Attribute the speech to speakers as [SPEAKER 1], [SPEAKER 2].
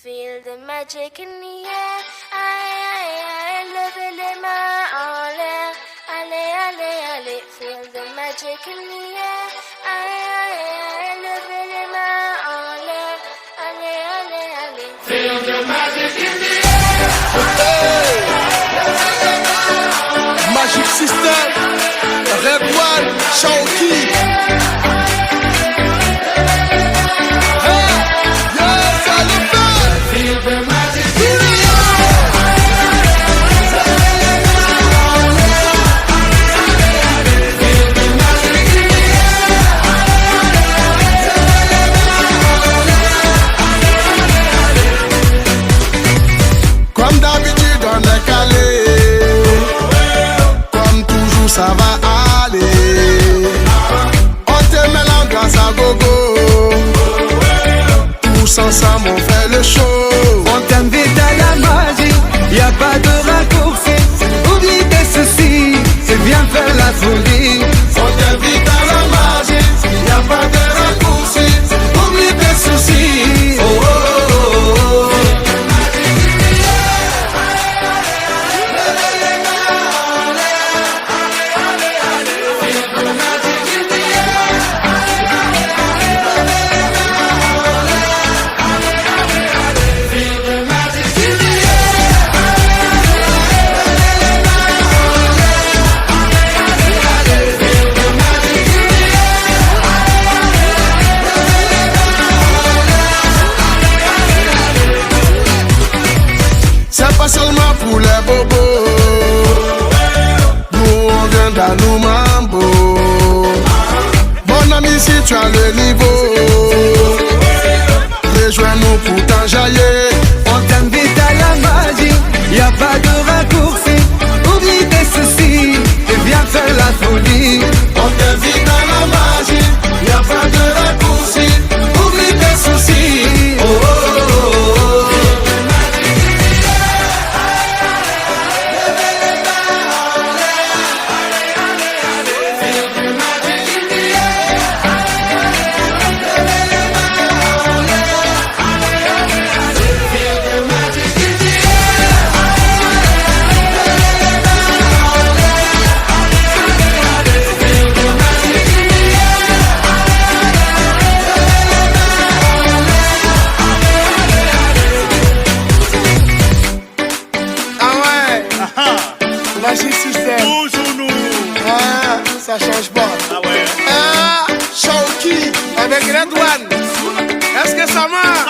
[SPEAKER 1] Feel the magic in the air. Aïe, levez les mains en l'air. Allez, allez, allez. Feel the magic in the air. Aïe, levez les mains en l'air. Allez, allez, allez.
[SPEAKER 2] Feel the magic in the air.
[SPEAKER 3] Magic System, Red One, Shaoki.
[SPEAKER 2] Feel the magic in the
[SPEAKER 3] Comme d'habitude on est calé, comme toujours ça va aller. On te met l'ambiance à gogo, tous ensemble on fait le show.
[SPEAKER 4] On t'invite à la magie, y a pas de raccourci. Oublie tes soucis, c'est bien faire la folie.
[SPEAKER 3] On t'invite à la magie, y a pas de raccourci.
[SPEAKER 4] Oublie tes soucis. Oh, oh, oh, oh.
[SPEAKER 3] C'est pas seulement pour les bobos, nous on vient d'Anou Mambo. Bon ami, si tu as le niveau, rejoins-nous pour t'enjailler.
[SPEAKER 4] On t'invite à la magie, y a pas de raccourci. Oublie tes soucis, et viens faire la folie.
[SPEAKER 3] On t'invite à la magie, y a pas de raccourci.
[SPEAKER 4] Oublie tes soucis. Oh, oh, oh, oh, oh.
[SPEAKER 3] Ah ouais, Magic System,
[SPEAKER 5] Toujours nous.
[SPEAKER 3] ah, ça change pas.
[SPEAKER 5] Ah ouais.
[SPEAKER 3] Ah, Shaoki avec Red One, est-ce que ça marche?